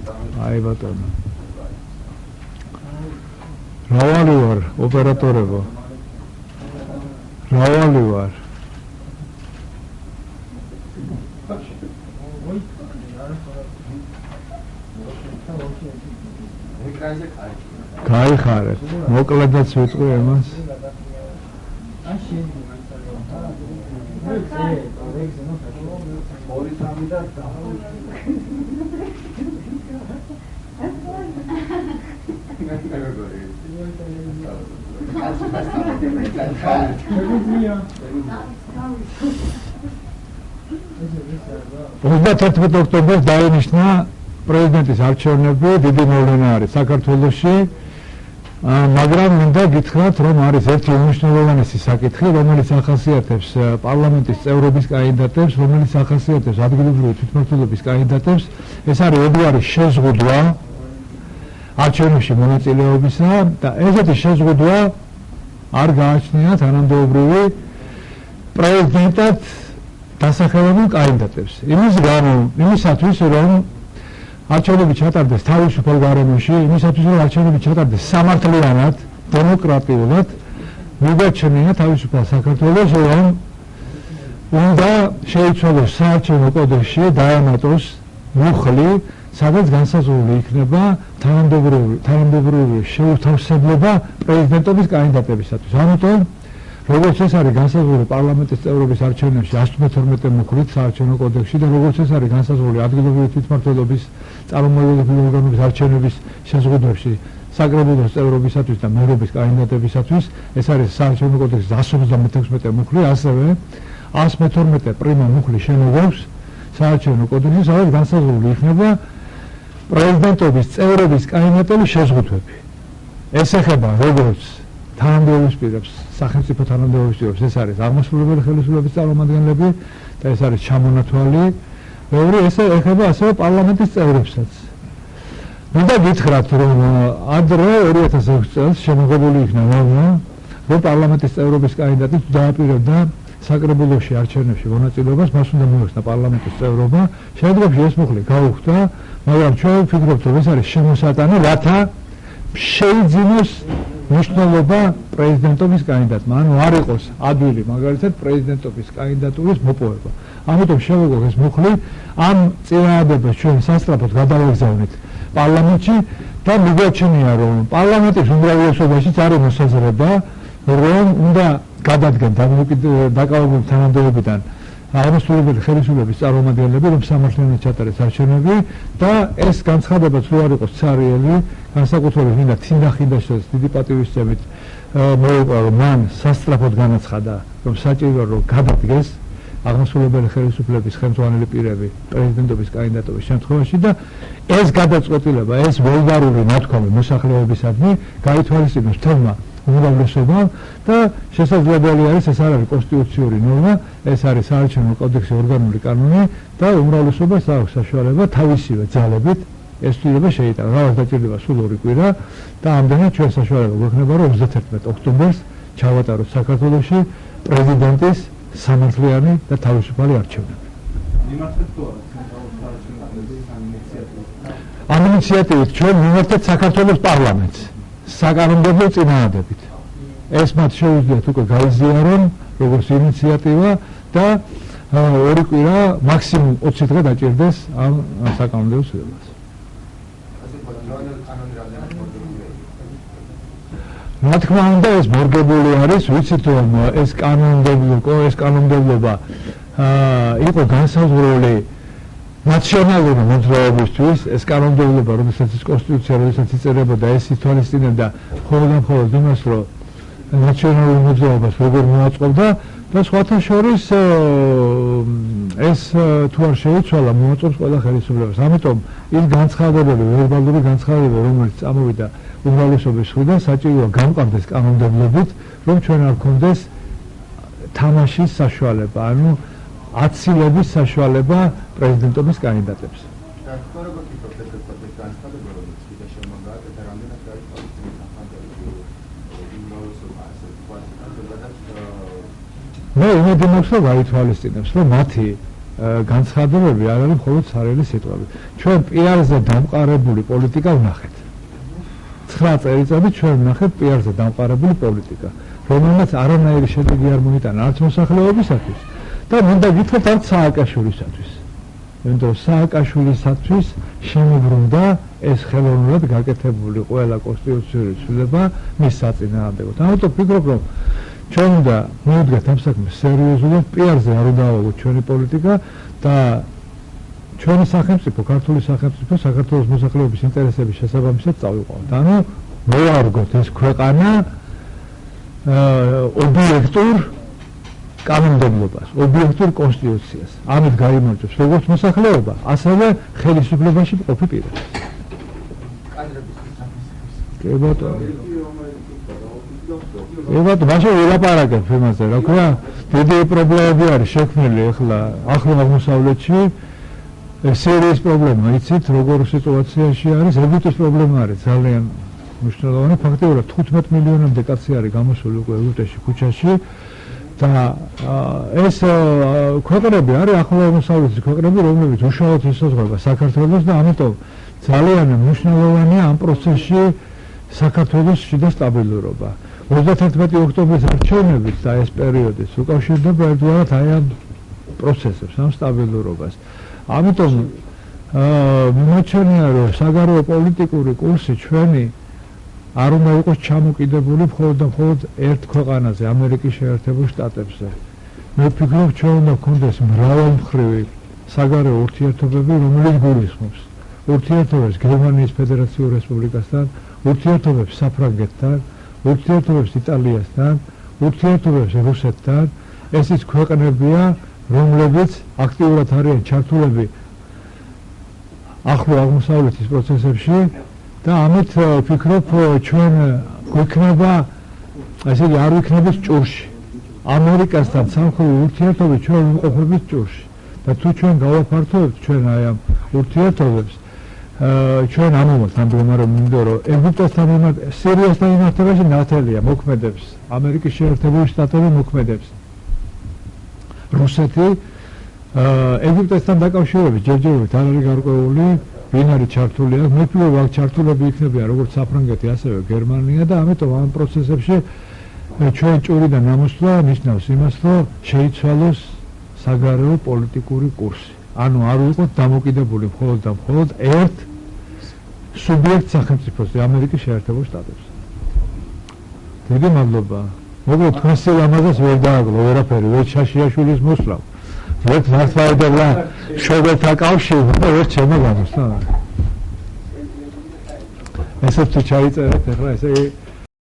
აი ბატონო. რავალი ვარ, ოპერატორებო. რავალი ვარ. გაიხარეთ. მოკლედაც ვიტყვი ემას. ოქტომბერს დაინიშნა პრეზიდენტის არჩევნები, დიდი მოვლენა არის საქართველოში, მაგრამ მინდა გითხრათ, რომ არის ერთი უმნიშვნელოვანესი საკითხი, რომელიც ახასიათებს პარლამენტის წევრობის კანდიდატებს, რომელიც ახასიათებს ადგილობრივი თვითმმართველობის კანდიდატებს, ეს არის ოდვარის შეზღუდვა არჩევნებში მონაწილეობისა და ესეთი შეზღუდვა არ გააჩნია თანამდებობრივი პრეზიდენტად დასახელებულ კანდიდატებს. იმისათვის, რომ არჩევნები ჩატარდეს თავისუფალ გარემოში, იმისათვის, რომ არჩევნები ჩატარდეს სამართლიანად, დემოკრატიულად, მიგაჩნია თავისუფალ საქართველოს, რომ უნდა შეიცვალოს საარჩევნო კოდექსში დაემატოს მუხლი, სადაც განსაზღვრული იქნება თანამდებობრივი შეუთავსებლობა პრეზიდენტობის კანდიდატებისათვის. ამიტომ, როგორც ეს არის განსაზღვრული პარლამენტის წევრობის არჩევნებში 112 მუხლით საარჩევნო კოდექსში და როგორც ეს არის განსაზღვრული ადგილობრივი თვითმმართველობის წარმომადგენლობრივი ორგანოების არჩევნების შეზღუდვებში საკრებულოს წევრობისათვის და მერობის კანდიდატებისათვის, ეს არის საარჩევნო კოდექსის 156 მუხლი, ასევე 112 პრიმა მუხლი შემოგავს საარჩევნო კოდექსში, სადაც განსაზღვრული იქნება პრეზიდენტობის წევრების კანდიდატების შეზღუდვები. ეს ეხება როგორც თანამდებობის პირებს, სახელმწიფო თანამდებობის პირებს, ეს არის აღმასრულებელი ხელისუფლების წარმომადგენლები და ეს არის ჩამონათვალი, მეორე ეს ეხება ასევე პარლამენტის წევრებსაც. მინდა გითხრათ, რომ ადრე 2006 წელს შემოღებული იქნა ნორმა, რომ პარლამენტის წევრობის კანდიდატი დააპირებდა საკრებულოში არჩევნებში მონაწილეობას, მას უნდა მოეხსნა პარლამენტის წევრობა. შემდგომში ეს მუხლი გაუხდა, მაგრამ ჩვენ ვფიქრობთ, რომ ეს არის შემოსატანი, რათა შეიძინოს მნიშვნელობა პრეზიდენტობის კანდიდატმა, ანუ არ იყოს ადვილი მაგალითად პრეზიდენტობის კანდიდატურის მოპოვება. ამიტომ შევეგოთ ეს მუხლი, ამ წინააღმდეგობას ჩვენ სასწრაფოდ გადავაგზავნით პარლამენტში და მიგაჩნია, რომ პარლამენტის უმრავლესობაშიც არის მოსაზრება, რომ უნდა გადადგენ დაკავებული თანამდებობიდან აღმასრულებელი ხელისუფლების წარმომადგენლები, რომ სამართლიანად ჩატარდეს არჩევნები და ეს განცხადებაც რო არ იყოს ცარიელი, განსაკუთრებით მინდა თინდახინდაშვილის დიდი პატივისცემით მოუყვა, რომ მან სასწრაფოდ განაცხადა, რომ საჭიროა რომ გადადგეს აღმასრულებელი ხელისუფლების ხელმძღვანელი პირები პრეზიდენტობის კანდიდატობის შემთხვევაში და ეს გადაწყვეტილება, ეს ვულგარული ნათქვამი მოსახლეობისადმი გაითვალისწინოს თელმა უმრავლესობამ და შესაძლებელი არის ეს არ არის კონსტიტუციური ნორმა, ეს არის საარჩევნო კოდექსი, ორგანული კანონი და უმრავლესობას აქვს საშუალება თავისივე ძალებით ეს ცვლილება შეიტანა. რაღაც დაჭირდება სულ 2 კვირა და ამდენად ჩვენ საშუალება გვექნება, რომ 31 ოქტომბერს ჩავატაროთ საქართველოში პრეზიდენტის სამართლიანი და თავისუფალი არჩევნები. ამ ინიციატივით ჩვენ მიმართეთ საქართველოს პარლამენტს საკანონმდებლო წინააღმდეგობით. ეს მათ შეუძლიათ უკვე გაიზიარონ როგორც ინიციატივა და 2 კვირა მაქსიმუმ 20 დღე დაჭირდეს ამ საკანონმდებლო ცვლილებას. რა თქმა უნდა ეს მორგებული არის, ვიცით რომ ეს კანონმდებლობა იყო განსაზღვრული ნაციონალური მოძრაობისთვის, ეს კანონმდებლობა, როდესაც ის კონსტიტუცია, როდესაც იწერებოდა, ეს ითვალისწინებდა მხოლოდ იმას, რომ ნაციონალური მოძრაობას როგორ მოაწყობდა და სხვათა შორის ეს თუ არ შეიცვალა, მოაწყობს ყველა ხელისუფლებას. ამიტომ ის განცხადებები, ვერბალური განცხადებები, რომელიც წამოვიდა უმრავლესობის მხრიდან, საჭიროა გამყარდეს კანონმდებლობით, რომ ჩვენ არ გქონდეს თამაშის საშუალება, ანუ აცილების საშუალება პრეზიდენტობის კანდიდატებს. მე იმედი მაქვს, რომ გაითვალისწინებს, რომ მათი განცხადებები არ არის მხოლოდ სარელი სიტყვები. ჩვენ პიარზე დამყარებული პოლიტიკა ვნახეთ. 9 წელიწადში ჩვენ ვნახეთ პიარზე დამყარებული პოლიტიკა, რომელმაც არანაირი შედეგი არ მოიტანა არც მოსახლეობისათვის და მინდა გითხრათ არც სააკაშვილისათვის. იმიტომ რომ სააკაშვილისათვის შემოbrunდა ეს ხელოვნურად გაკეთებული ყველა კონსტიტუციური ცვლილება მის საწინააღმდეგოდ. ამიტომ ვფიქრობ, რომ ჩვენ უნდა მოვიდგეთ ამ საქმეს სერიოზულად, პიარზე არ უნდა ავაგოთ ჩვენი პოლიტიკა და ჩვენი სახელმწიფო, ქართული სახელმწიფო საქართველოს მოსახლეობის ინტერესების შესაბამისად წავიყვანოთ. ანუ მოვარგოთ ეს ქვეყანა ობიექტურ კანონმდებლობას, ობიექტურ კონსტიტუციას. ამით გაიმარჯვებს როგორც მოსახლეობა, ასევე ხელისუფლებაში მყოფი პირები. კი ბატონო. ევათ მაშინ ვილაპარაკებ იმაზე, რა ქვია, დიდი პრობლემები არის შექმნილი ახლა ახლო აღმოსავლეთში. სირიის პრობლემა, იცით, როგორ სიტუაციაში არის, ეგვიპტის პრობლემა არის ძალიან მნიშვნელოვანი. ფაქტობრივად 15 მილიონამდე კაცი არის გამოსული უკვე ეგვიპტეში ქუჩაში და ეს ქვეყნები არის ახლო აღმოსავლეთის ქვეყნები, რომლებიც უშუალოდ ესაზღვრება საქართველოს და ამიტომ ძალიან მნიშვნელოვანია ამ პროცესში საქართველოს შიდა სტაბილურობა. 31 ოქტომბრის არჩევნებით და ეს პერიოდიც უკავშირდება ერთგვარად აი ამ პროცესებს, ამ სტაბილურობას. ამიტომ მიმოჩენია, რომ საგარეო პოლიტიკური კურსი ჩვენი არ უნდა იყოს ჩამოკიდებული მხოლოდ და მხოლოდ ერთ ქვეყანაზე, ამერიკის შეერთებულ შტატებზე. მე ვფიქრობ, ჩვენ უნდა გქონდეს მრავალმხრივი საგარეო ურთიერთობები, რომელიც გულისხმობს ურთიერთობებს გერმანიის ფედერაციულ რესპუბლიკასთან, ურთიერთობებს საფრანგეთთან, ურთიერთობებს იტალიასთან, ურთიერთობებს რუსეთთან. ეს ის ქვეყნებია, რომლებიც აქტიურად არიან ჩართულები ახლო აღმოსავლეთის პროცესებში და ამით ვფიქრობ, ჩვენ გვექნება, ესე იგი, არ ვიქნებით ჭურში. ამერიკასთან სამხედრო ურთიერთობები ჩვენ ვიმყოფებით ჭურში და თუ ჩვენ გავაფართოვებთ ჩვენ აი ამ ურთიერთობებს, ჩვენ ამომავთ ამ მდგომარეობამ, იმიტომ რომ ეგვიპტესთან სირიასთან მიმართებაში ნათელია მოქმედებს ამერიკის შეერთებული შტატები, მოქმედებს რუსეთი. ეგვიპტესთან დაკავშირებით ჯერჯერობით არ არის გარკვეული ვინ არის ჩართული აქ. მე ვფიქრობ, აქ ჩართულები იქნებიან როგორც საფრანგეთი, ასევე გერმანია და ამიტომ ამ პროცესებში ჩვენ ჭურიდან ამოსვლა ნიშნავს იმას, რომ შეიცვალოს საგარეო პოლიტიკური კურსი. ანუ არ ვიყოთ დამოკიდებული მხოლოდ და მხოლოდ ერთ სუბიექტ სახელმწიფოზე, ამერიკის შეერთებულ შტატებზე. დიდი მადლობა. მოკლედ თქვენ სილამაზეს ვერ დააგლო ვერაფერი, ვერ შაშიაშვილის მოსვლამ, ვერ მართლმადიდებლად მშობელთა კავშირი და ვერ ჩემო გამოსვლა. ესეც თუ ჩაიწერეთ ახლა ესე